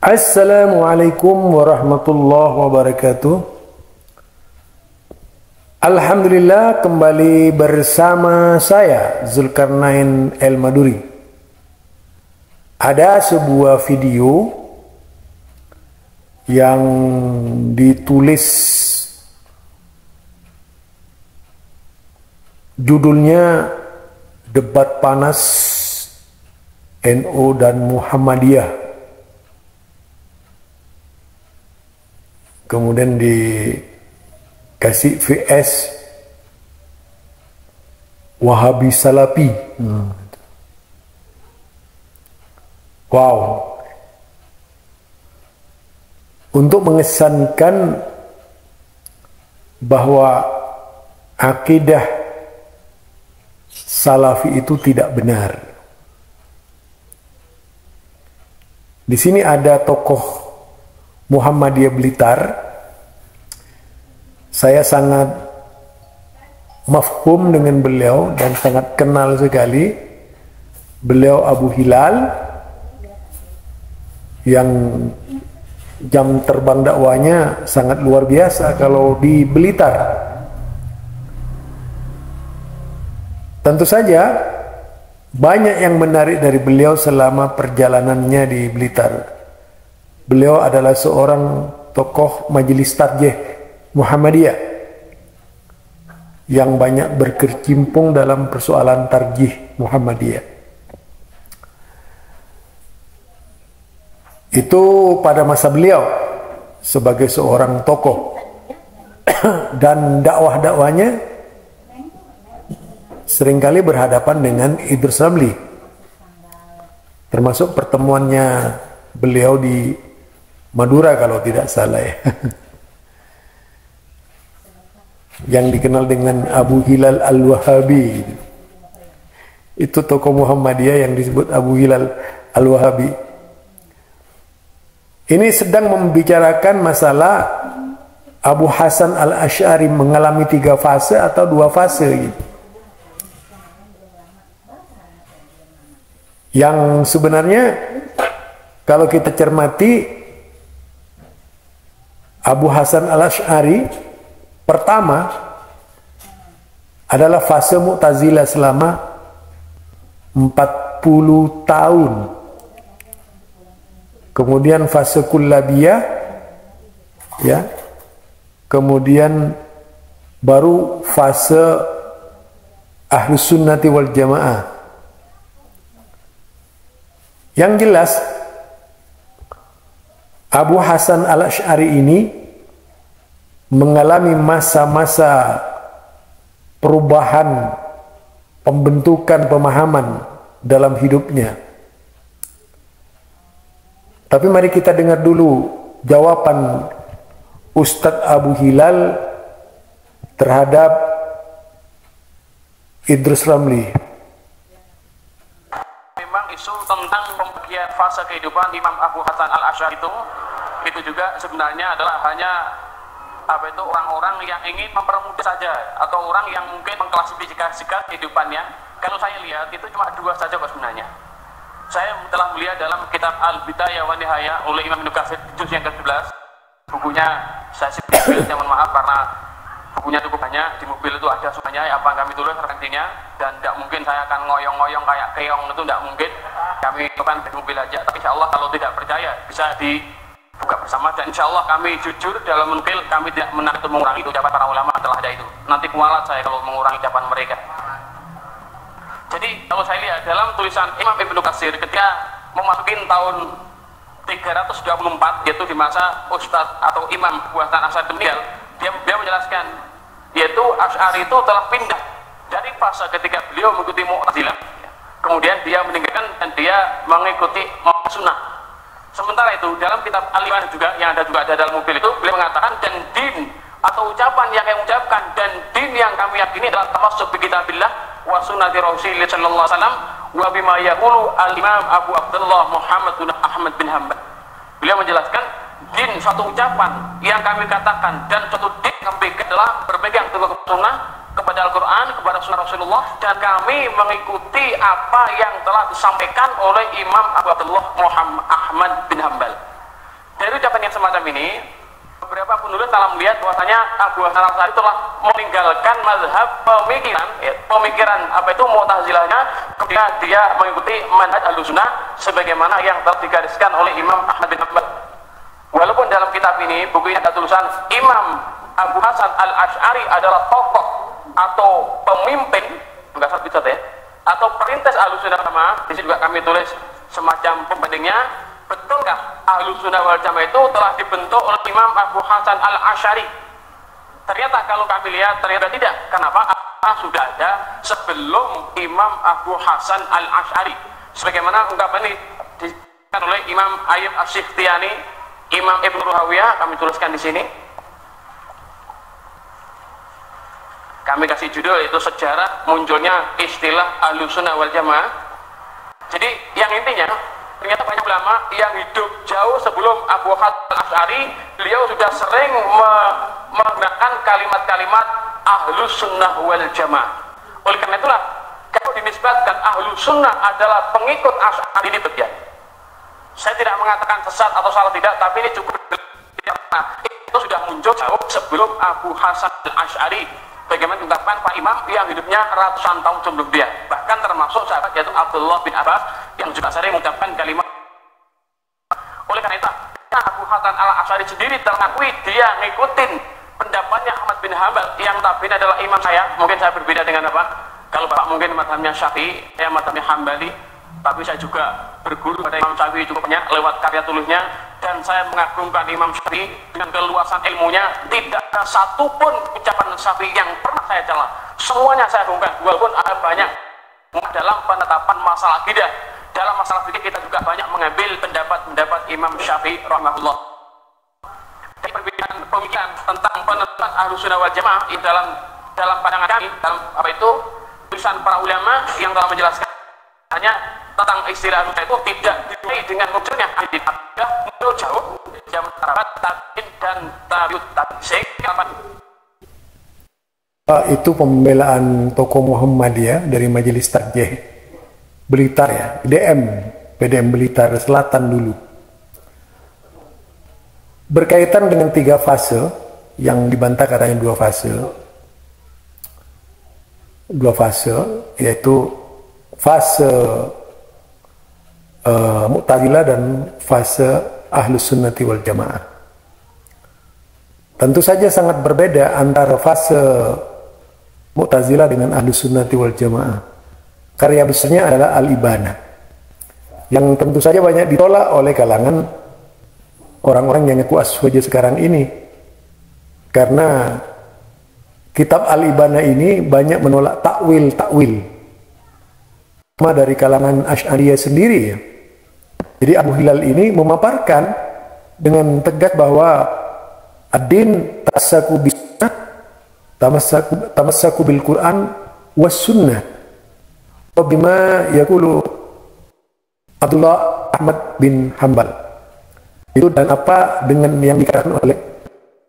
Assalamualaikum warahmatullahi wabarakatuh. Alhamdulillah, kembali bersama saya Zulkarnain El-Maduri. Ada sebuah video yang ditulis judulnya Debat Panas NU dan Muhammadiyah. Kemudian dikasih VS Wahabi Salafi. Wow. Untuk mengesankan bahwa akidah Salafi itu tidak benar. Di sini ada tokoh Muhammadiyah Blitar. Saya sangat mafhum dengan beliau dan sangat kenal sekali. Beliau Abu Hilal yang jam terbang dakwanya sangat luar biasa kalau di Blitar. Tentu saja banyak yang menarik dari beliau selama perjalanannya di Blitar. Beliau adalah seorang tokoh Majelis Tarjih Muhammadiyah yang banyak berkecimpung dalam persoalan tarjih Muhammadiyah. Itu pada masa beliau sebagai seorang tokoh dan dakwah-dakwahnya seringkali berhadapan dengan Idrus Ramli, termasuk pertemuannya beliau di Madura kalau tidak salah ya. Yang dikenal dengan Abu Hilal Al-Wahabi. Itu tokoh Muhammadiyah yang disebut Abu Hilal Al-Wahabi. Ini sedang membicarakan masalah Abu Hasan Al-Asy'ari mengalami 3 fase atau 2 fase gitu. Yang sebenarnya kalau kita cermati, Abu Hasan Al-Asy'ari pertama adalah fase Mu'tazilah selama 40 tahun. Kemudian fase Kullabiyah, ya. Kemudian baru fase Ahlus Sunnati wal Jamaah. Yang jelas Abu Hasan Al-Asy'ari ini mengalami masa-masa perubahan, pembentukan pemahaman dalam hidupnya. Tapi mari kita dengar dulu jawaban Ustadz Abu Hilal terhadap Idrus Ramli. Memang isu tentang pembagian fase kehidupan Imam Abu Hasan Al-Asy'ari itu juga sebenarnya adalah hanya orang-orang yang ingin mempermudah saja, atau orang yang mungkin mengklasifikasikan kehidupannya. Kalau saya lihat itu cuma 2 saja Pak sebenarnya. Saya telah melihat dalam kitab Al-Bidayah wa Nihayah oleh Imam Ibnu Katsir juz yang ke-11. Bukunya saya simpan, saya mohon maaf karena bukunya cukup banyak. Di mobil itu ada semuanya apa yang kami tulis referensinya, dan tidak mungkin saya akan ngoyong-ngoyong kayak keong, itu tidak mungkin. Kami bukan di mobil aja, tapi insya Allah kalau tidak percaya bisa dibuka bersama, dan insya Allah kami jujur dalam menukil. Kami tidak menarik untuk mengurangi ucapan para ulama, telah ada itu. Nanti kualat saya kalau mengurangi ucapan mereka. Jadi kalau saya lihat dalam tulisan Imam Ibnu Katsir ketika memasuki tahun 324, yaitu di masa Ustadz atau Imam Abu Hasan Asy'ari meninggal, dia menjelaskan, yaitu Asy'ari itu telah pindah dari fase ketika beliau mengikuti Mu'tazilah, kemudian dia meninggalkan dan dia mengikuti Sunnah. Sementara itu dalam kitab Al-Iman juga yang ada dalam mobil itu, beliau mengatakan, dan din atau ucapan yang kami ucapkan dan din yang kami yakini adalah tamassuk bi kitabillah wa sunnati Rasulillah sallallahu alaihi wasallam wa bima yaqulu al-Imam Abu Abdullah Muhammad bin Ahmad bin Hanbal. Beliau menjelaskan, din suatu ucapan yang kami katakan dan suatu din kami adalah berpegang teguh sunnah, kepada Al-Quran, kepada sunnah Rasulullah, dan kami mengikuti apa yang telah disampaikan oleh Imam Abu Abdullah Muhammad Ahmad bin Hanbal. semacam ini, beberapa penulis telah melihat bahwasanya Abu Hasan al-Asy'ari telah meninggalkan mazhab pemikiran apa itu Mu'tazilahnya, ketika dia mengikuti manhaj Ahlussunnah sebagaimana yang telah digariskan oleh Imam Ahmad bin Hanbal. Walaupun dalam kitab ini buku ini ada tulisan Imam Abu Hasan al-Asy'ari adalah tokoh atau pemimpin, enggak salah bisa ya, atau perintis Ahlussunnah wal Jamaah, di sini juga kami tulis semacam pembandingnya. Betulkah Ahlussunnah wal Jamaah itu telah dibentuk oleh Imam Abu Hasan al-Asy'ari? Ternyata kalau kami lihat ternyata tidak. Kenapa? Sudah ada sebelum Imam Abu Hasan al-Asy'ari. Sebagaimana ungkapan ini disebutkan oleh Imam Ayyub Asy-Sikhtiyani, Imam Ibnu Ruhawiyah, kami tuliskan di sini. Kami kasih judul itu sejarah munculnya istilah Ahlussunnah wal Jamaah. Jadi yang intinya ternyata banyak ulama yang hidup jauh sebelum Abu Hasan al-Asy'ari, beliau sudah sering menggunakan kalimat-kalimat Ahlussunnah wal Jamaah. Oleh karena itulah kalau dinisbatkan Ahlussunnah adalah pengikut Asy'ari ini bagian. Saya tidak mengatakan sesat atau salah tidak, tapi ini cukup itu sudah muncul jauh sebelum Abu Hasan al-Asy'ari. Bagaimana diungkapkan Pak Imam yang hidupnya ratusan tahun sebelum dia, bahkan termasuk sahabat yaitu Abdullah bin Abbas yang juga sering mengucapkan kalimat. Oleh karena itu Abu Hasan al-Asy'ari sendiri terangkui dia ngikutin pendapatnya Ahmad bin Hanbal yang tabi'in adalah imam saya. Mungkin saya berbeda dengan apa, kalau Bapak mungkin mazhabnya Syafi'i, saya mazhabnya Hambali, tapi saya juga berguru pada Imam Syafi'i cukup banyak lewat karya tulisnya, dan saya mengagungkan Imam Syafi'i dengan keluasan ilmunya. Tidak ada satupun ucapan Syafi'i yang pernah saya cela, semuanya saya agungkan. Walaupun ada banyak dalam penetapan masalah akidah, dalam masalah fikih kita juga banyak mengambil pendapat-pendapat Imam Syafi'i rahimahullah. Perbedaan pemikiran tentang penetapan Ahlussunnah wal Jamaah dalam pandangan kami, dalam apa itu tulisan para ulama yang telah menjelaskan hanya tentang istilah Ahlussunnah itu tidak dimulai dengan munculnya akidah, muncul jauh zaman Arab, tabi'in dan tabi'ut tabi'in. Itu pembelaan tokoh Muhammadiyah dari Majelis Tarjih Blitar ya, PDM Blitar Selatan dulu. Berkaitan dengan 3 fase yang dibantah katanya 2 fase. 2 fase yaitu fase Mu'tazilah dan fase Ahlussunnati wal Jamaah. Tentu saja sangat berbeda antara fase Mu'tazilah dengan Ahlussunnati wal Jamaah. Karya besarnya adalah Al-Ibanah, yang tentu saja banyak ditolak oleh kalangan orang-orang yang ngaku aswaja sekarang ini, karena kitab Al-Ibanah ini banyak menolak takwil dari kalangan Asy'ariyah sendiri ya. Jadi Abu Hilal ini memaparkan dengan tegas bahwa ad-din tamassaku bil Quran was sunnah wa bima yaqulu Abdullah Ahmad bin Hanbal. Itu dan apa dengan yang dikatakan oleh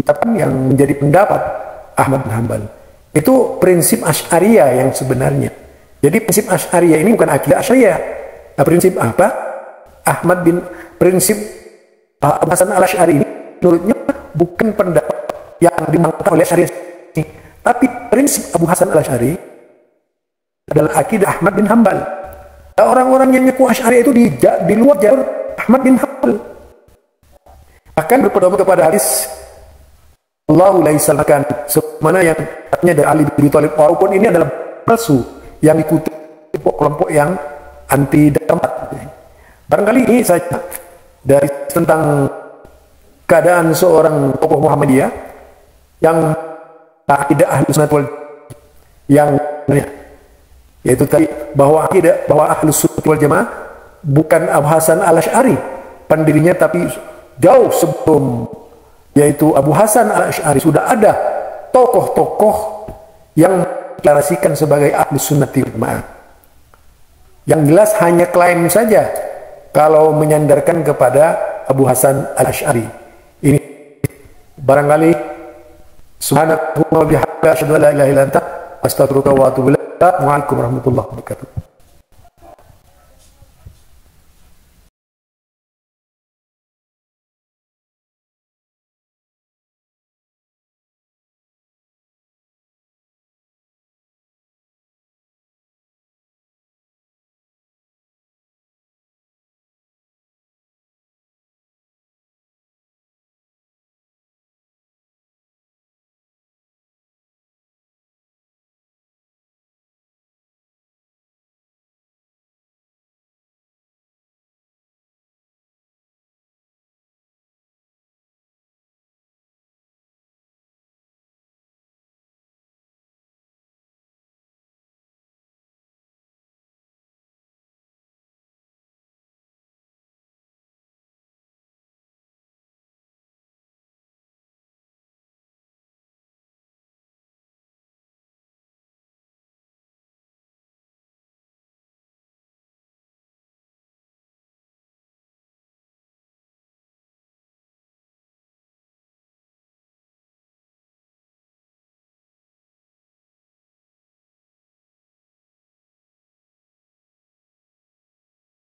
ucapan yang menjadi pendapat Ahmad bin Hanbal. Itu prinsip Asy'ariyah yang sebenarnya. Jadi prinsip Asy'ariyah ini bukan akidah Asy'ariyah. Nah, prinsip apa? Prinsip Abu Hasan al-Asy'ari ini menurutnya bukan pendapat yang dimangkat oleh Asy'ariyah ini, tapi prinsip Abu Hasan al-Asy'ari adalah akidah Ahmad bin Hanbal. Nah, orang-orang yang ngaku Asy'ariyah itu di luar jalur Ahmad bin Hanbal. Bahkan berpedoman kepada hadis Allahu laisa lakan, sebagaimana yang artinya dari Ali bin Abi Thalib, walaupun ini adalah palsu yang ikuti kelompok yang anti dampak. Barangkali ini saja dari tentang keadaan seorang tokoh Muhammadiyah yang akidah Ahlussunnah wal yang yaitu tadi bahwa akidah bahwa Ahlussunnah wal Jamaah bukan Abu Hasan al-Asy'ari pendirinya, tapi jauh sebelum yaitu Abu Hasan al-Asy'ari sudah ada tokoh-tokoh yang deklarasikan sebagai Ahlussunnah wal Jamaah. Yang jelas hanya klaim saja kalau menyandarkan kepada Abu Hasan al-Asy'ari. Ini barangkali subhanakallahumma wa bihamdika asyhadu an la ilaha illa anta astaghfiruka wa atubu ilaik. Assalamualaikum warahmatullahi wabarakatuh.